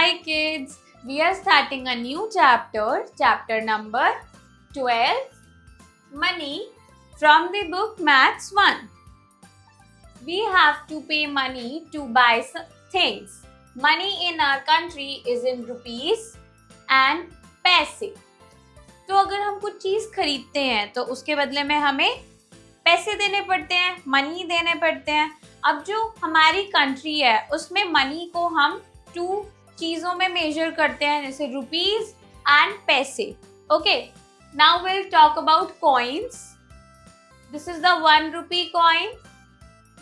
Hi kids, we are starting a new chapter number 12, Money, from the book Maths 1. We have to pay money to buy things. Money in our country is in rupees and पैसे. तो अगर हम कुछ चीज खरीदते हैं तो उसके बदले में हमें पैसे देने पड़ते हैं, मनी देने पड़ते हैं. अब जो हमारी कंट्री है उसमें मनी को हम 2 चीजों में मेजर करते हैं, जैसे रुपीज एंड पैसे. Okay, now will talk about coins. This is the 1 rupee coin.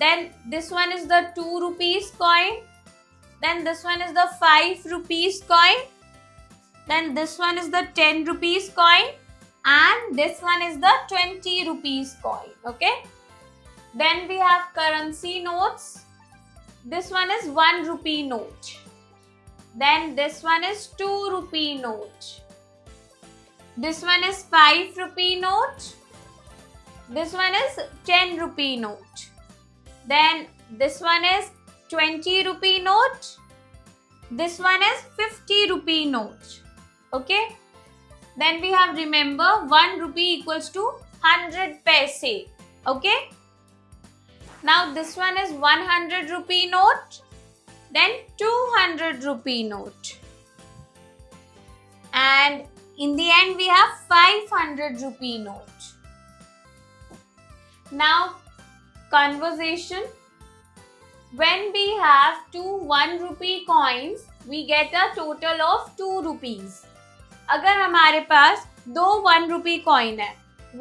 Then this one is the 2 rupees coin. Then this one is the 5 rupees coin. Then this one is the 10 rupees coin. And this one is the 20 rupees coin. Okay. Then we have currency notes. This one is 1 rupee note. Then this one is 2 rupee note. This one is 5 rupee note. This one is 10 rupee note. Then this one is 20 rupee note. This one is 50 rupee note. Okay. Then we have, remember, 1 rupee equals to 100 paise. Okay. Now this one is 100 rupee note. Then 200 rupee note. And in the end we have 500 rupee note. Now conversation. When we have 2 1 rupee coins, we get a total of 2 rupees. अगर हमारे पास 2 1 rupee coin है,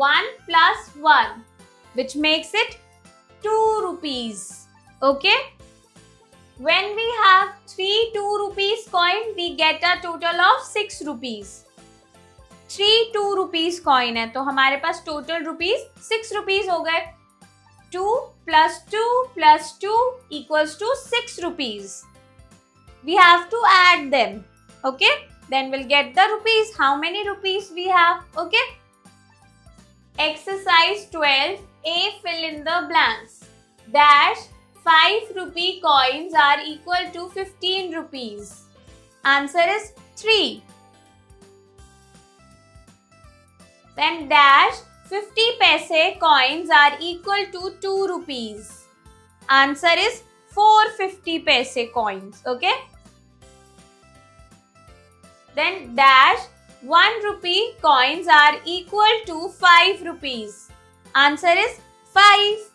1 plus 1, which makes it 2 rupees. Okay? When we have 3 2 rupees coin, we get a total of 6 rupees. 3 2 rupees coin है, तो हमारे पास total rupees 6 rupees हो गए. 2 plus 2 plus 2 equals to 6 rupees. We have to add them. Okay? Then we'll get the rupees. How many rupees we have? Okay? Exercise 12. A, fill in the blanks. Dash 5 rupee coins are equal to 15 rupees. Answer is 3. Then dash 50 paise coins are equal to 2 rupees. Answer is 4 50 paise coins. Okay? Then dash 1 rupee coins are equal to 5 rupees. Answer is 5.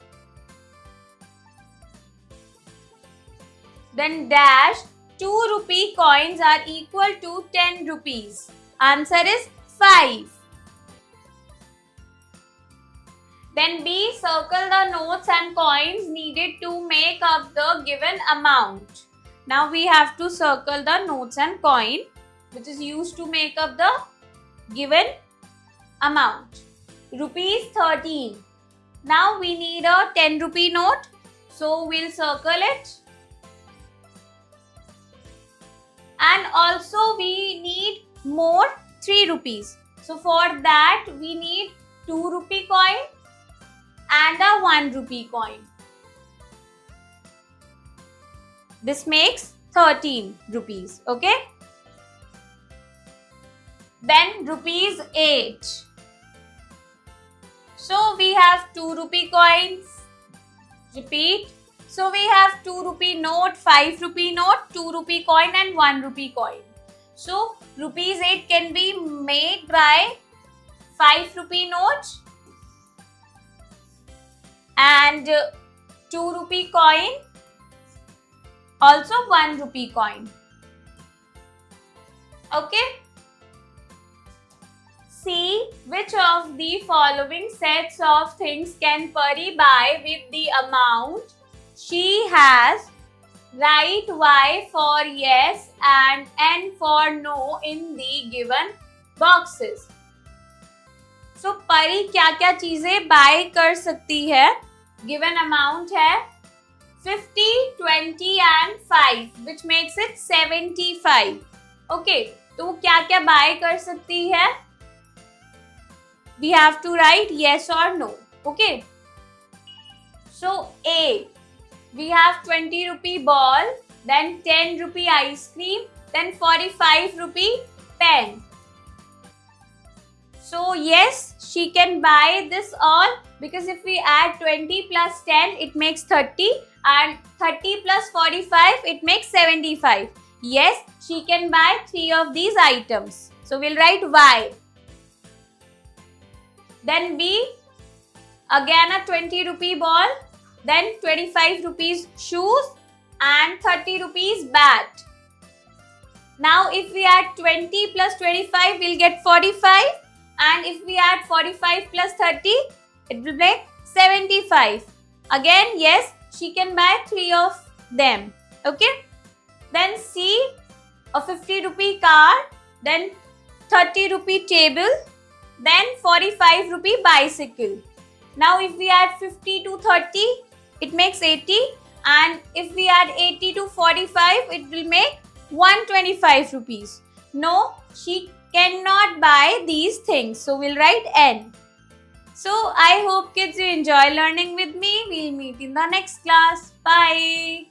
Then dash 2 rupee coins are equal to 10 rupees. Answer is 5. Then B, circle the notes and coins needed to make up the given amount. Now we have to circle the notes and coin which is used to make up the given amount. Rupees 13. Now we need a 10 rupee note, so we'll circle it. And also we need more 3 rupees. So for that we need 2 rupee coin and a 1 rupee coin. This makes 13 rupees. Okay? Then rupees 8. So we have 2 rupee coins. Repeat. So we have 2 rupee note, 5 rupee note, 2 rupee coin and 1 rupee coin. So rupees 8 can be made by 5 rupee note and 2 rupee coin, also 1 rupee coin. Okay? See which of the following sets of things can Pari buy with the amount she has. Write Y for yes and N for no in the given boxes. So Pari क्या क्या चीजें buy कर सकती है? Given amount है 50, 20 and 5, which makes it 75. Okay, तो वो क्या क्या buy कर सकती है? We have to write yes or no. Okay. So A, we have 20 rupee ball, then 10 rupee ice cream, then 45 rupee pen. So yes, she can buy this all, because if we add 20 plus 10, it makes 30, and 30 plus 45, it makes 75. Yes, she can buy 3 of these items. So we'll write Y. Then B, again a 20 rupee ball, then 25 rupees shoes and 30 rupees bat. Now if we add 20 plus 25, we'll get 45, and if we add 45 plus 30, it will make 75. Again, yes, she can buy 3 of them. Okay. Then C, a 50 rupee car, then 30 rupee table, then 45 rupee bicycle. Now if we add 50 to 30, it makes 80, and if we add 80 to 45, it will make 125 rupees. No, she cannot buy these things. So we'll write N. So I hope kids you enjoy learning with me. We'll meet in the next class. Bye.